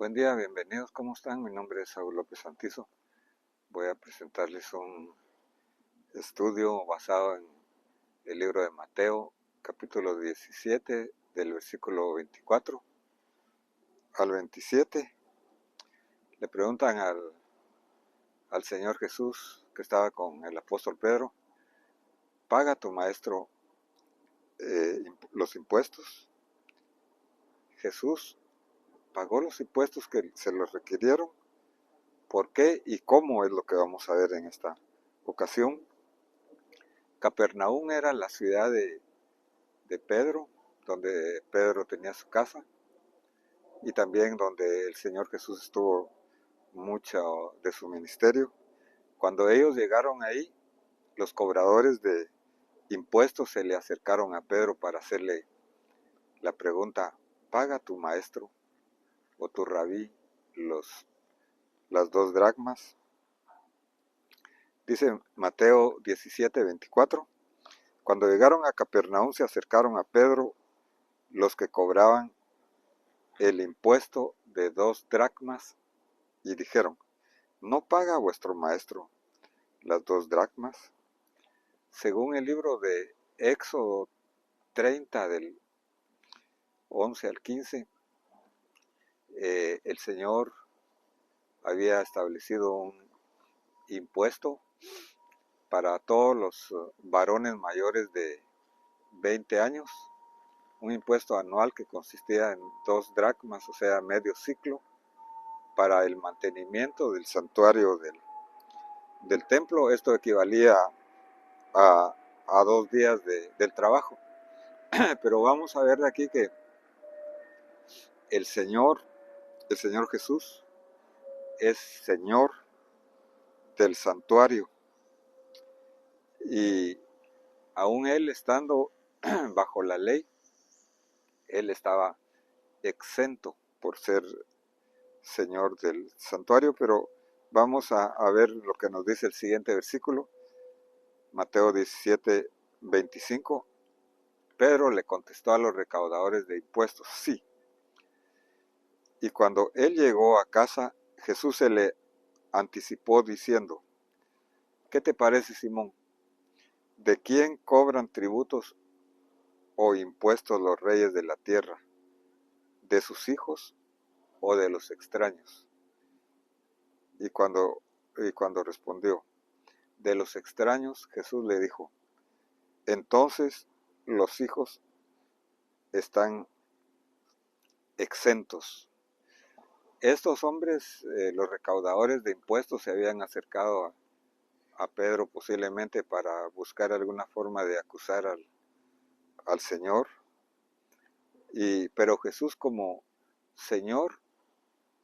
Buen día, bienvenidos, ¿cómo están? Mi nombre es Saúl López Santizo. Voy a presentarles un estudio basado en el libro de Mateo, capítulo 17, del versículo 24 al 27. Le preguntan al Señor Jesús, que estaba con el apóstol Pedro: ¿paga tu maestro los impuestos? Jesús pagó los impuestos que se los requirieron. ¿Por qué y cómo? Es lo que vamos a ver en esta ocasión. Capernaum era la ciudad de Pedro, donde Pedro tenía su casa, y también donde el Señor Jesús estuvo mucho de su ministerio. Cuando ellos llegaron ahí, los cobradores de impuestos se le acercaron a Pedro para hacerle la pregunta: ¿paga tu maestro o tu rabí las 2 dracmas? Dice Mateo 17:24. Cuando llegaron a Capernaum se acercaron a Pedro los que cobraban el impuesto de 2 dracmas y dijeron: ¿no paga vuestro maestro las 2 dracmas? Según el libro de Éxodo 30 del 11 al 15, el Señor había establecido un impuesto para todos los varones mayores de 20 años, un impuesto anual que consistía en 2 dracmas, o sea, medio ciclo, para el mantenimiento del santuario del templo. Esto equivalía a 2 días del trabajo. Pero vamos a ver de aquí que el Señor Jesús es Señor del santuario, y aún Él estando bajo la ley, Él estaba exento por ser Señor del santuario. Pero vamos a ver lo que nos dice el siguiente versículo, Mateo 17:25. Pedro le contestó a los recaudadores de impuestos: sí. Y cuando él llegó a casa, Jesús se le anticipó diciendo: ¿qué te parece, Simón? ¿De quién cobran tributos o impuestos los reyes de la tierra? ¿De sus hijos o de los extraños? Y cuando respondió: de los extraños, Jesús le dijo: entonces los hijos están exentos. Estos hombres, los recaudadores de impuestos, se habían acercado a Pedro posiblemente para buscar alguna forma de acusar al Señor, pero Jesús, como Señor,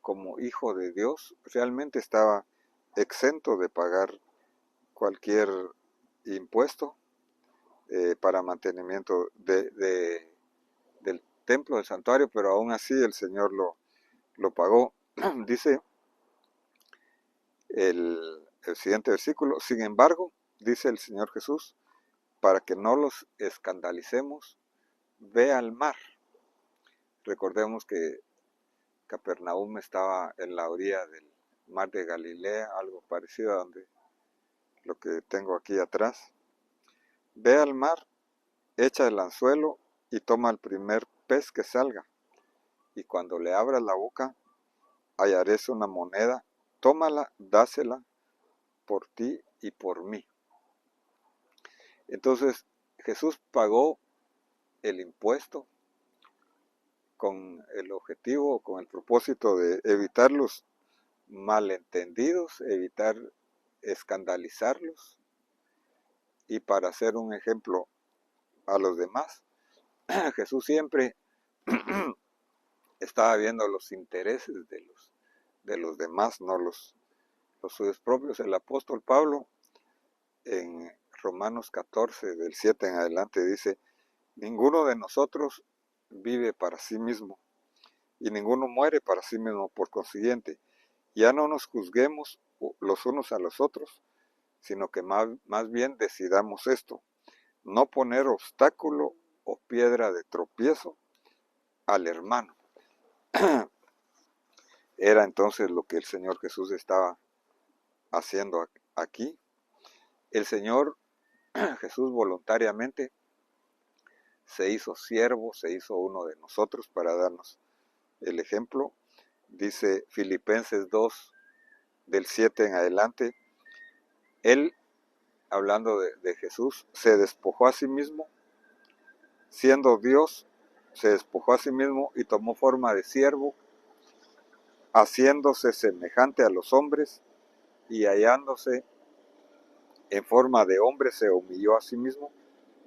como Hijo de Dios, realmente estaba exento de pagar cualquier impuesto para mantenimiento del templo, del santuario, pero aún así el Señor lo pagó. Dice el siguiente versículo: sin embargo, dice el Señor Jesús, para que no los escandalicemos, ve al mar. Recordemos que Capernaum estaba en la orilla del mar de Galilea, algo parecido a donde lo que tengo aquí atrás. Ve al mar, echa el anzuelo y toma el primer pez que salga, y cuando le abras la boca hallaréis una moneda, tómala, dásela por ti y por mí. Entonces Jesús pagó el impuesto con el objetivo, con el propósito de evitar los malentendidos, evitar escandalizarlos, y para ser un ejemplo a los demás. Jesús siempre estaba viendo los intereses de los demás, no los suyos propios. El apóstol Pablo en Romanos 14, del 7 en adelante, dice: ninguno de nosotros vive para sí mismo, y ninguno muere para sí mismo. Por consiguiente, ya no nos juzguemos los unos a los otros, sino que más bien decidamos esto: no poner obstáculo o piedra de tropiezo al hermano. era entonces lo que el Señor Jesús estaba haciendo aquí. El Señor Jesús voluntariamente se hizo siervo, se hizo uno de nosotros para darnos el ejemplo. Dice Filipenses 2, del 7 en adelante, Él, hablando de Jesús, se despojó a sí mismo, siendo Dios, se despojó a sí mismo y tomó forma de siervo, haciéndose semejante a los hombres y hallándose en forma de hombre, se humilló a sí mismo,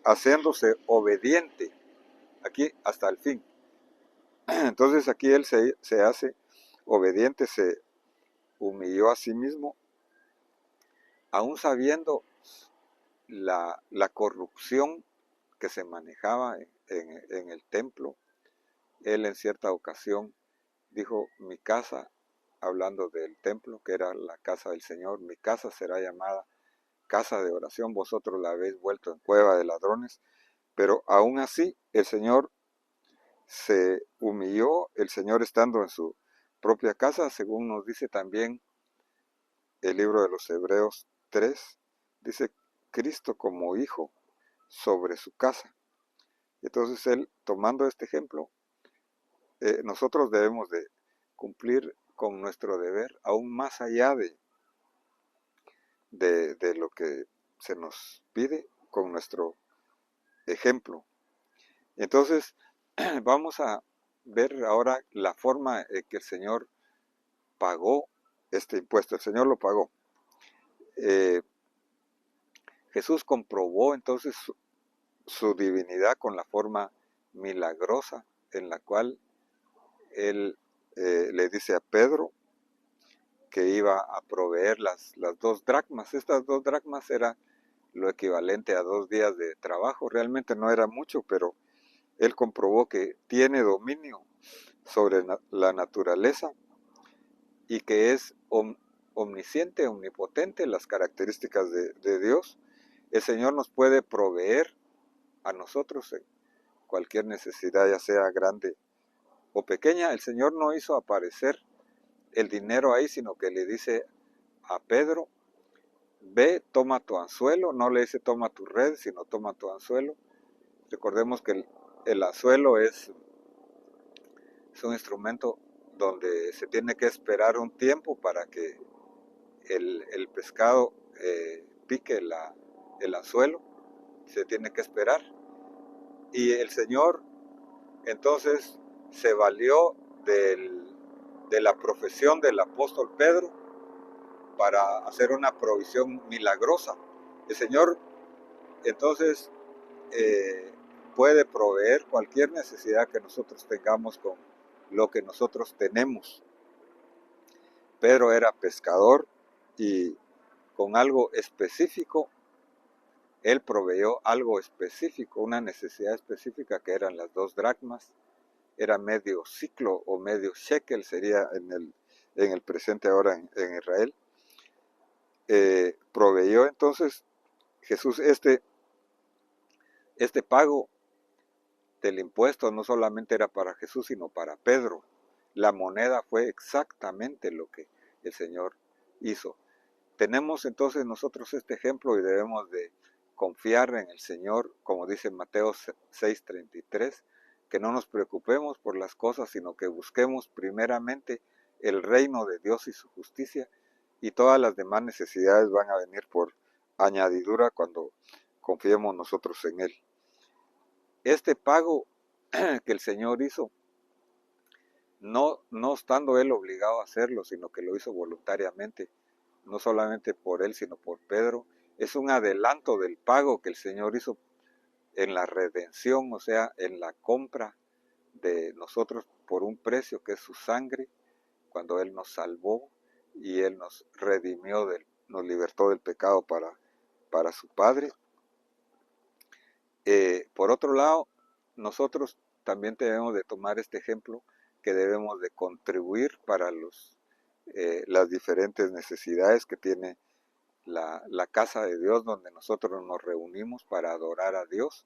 haciéndose obediente, aquí hasta el fin. Entonces aquí Él se hace obediente, se humilló a sí mismo, aún sabiendo la corrupción que se manejaba en el templo. Él en cierta ocasión dijo, mi casa, hablando del templo, que era la casa del Señor, mi casa será llamada casa de oración, vosotros la habéis vuelto en cueva de ladrones. Pero aún así el Señor se humilló, el Señor estando en su propia casa, según nos dice también el libro de los Hebreos 3, dice Cristo como hijo sobre su casa. Entonces Él, tomando este ejemplo, nosotros debemos de cumplir con nuestro deber, aún más allá de lo que se nos pide, con nuestro ejemplo. Entonces, vamos a ver ahora la forma en que el Señor pagó este impuesto. El Señor lo pagó. Jesús comprobó entonces su divinidad con la forma milagrosa en la cual Él le dice a Pedro que iba a proveer las 2 dracmas. Estas 2 dracmas era lo equivalente a 2 días de trabajo. Realmente no era mucho, pero Él comprobó que tiene dominio sobre la naturaleza y que es omnisciente, omnipotente, las características de Dios. El Señor nos puede proveer a nosotros en cualquier necesidad, ya sea grande o pequeña. El Señor no hizo aparecer el dinero ahí, sino que le dice a Pedro, ve, toma tu anzuelo. No le dice toma tu red, sino toma tu anzuelo. Recordemos que el anzuelo es un instrumento donde se tiene que esperar un tiempo para que el pescado pique el anzuelo. Se tiene que esperar. Y el Señor entonces se valió de la profesión del apóstol Pedro para hacer una provisión milagrosa. El Señor entonces puede proveer cualquier necesidad que nosotros tengamos con lo que nosotros tenemos. Pedro era pescador y con algo específico, él proveyó algo específico, una necesidad específica que eran las 2 dracmas, era medio ciclo o medio shekel, sería en el presente ahora en Israel. Proveyó entonces Jesús este pago del impuesto. No solamente era para Jesús, sino para Pedro. La moneda fue exactamente lo que el Señor hizo. Tenemos entonces nosotros este ejemplo y debemos de confiar en el Señor, como dice Mateo 6:33, que no nos preocupemos por las cosas, sino que busquemos primeramente el reino de Dios y su justicia, y todas las demás necesidades van a venir por añadidura cuando confiemos nosotros en Él. Este pago que el Señor hizo, no estando Él obligado a hacerlo, sino que lo hizo voluntariamente, no solamente por Él, sino por Pedro, es un adelanto del pago que el Señor hizo en la redención, o sea, en la compra de nosotros por un precio que es su sangre, cuando Él nos salvó y Él nos redimió, nos libertó del pecado para su Padre. Por otro lado, nosotros también debemos de tomar este ejemplo, que debemos de contribuir para las diferentes necesidades que tiene la casa de Dios, donde nosotros nos reunimos para adorar a Dios.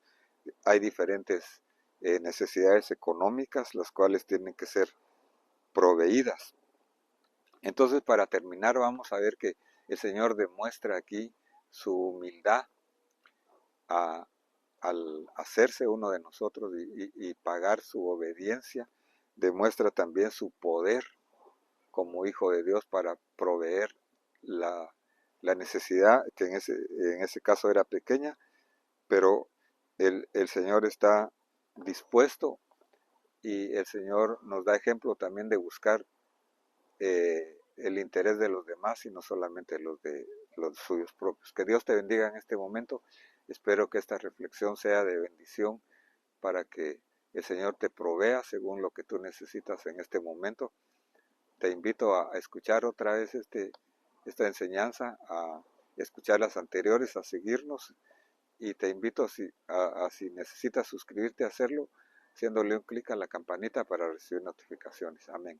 Hay diferentes necesidades económicas, las cuales tienen que ser proveídas. Entonces, para terminar, vamos a ver que el Señor demuestra aquí su humildad a- al hacerse uno de nosotros y pagar su obediencia. Demuestra también su poder como hijo de Dios para proveer la, la necesidad, que en ese caso era pequeña, pero el Señor está dispuesto y el Señor nos da ejemplo también de buscar el interés de los demás y no solamente los de los suyos propios. Que Dios te bendiga en este momento. Espero que esta reflexión sea de bendición para que el Señor te provea según lo que tú necesitas en este momento. Te invito a escuchar otra vez esta enseñanza, a escuchar las anteriores, a seguirnos y te invito a si necesitas suscribirte a hacerlo, haciéndole un clic a la campanita para recibir notificaciones. Amén.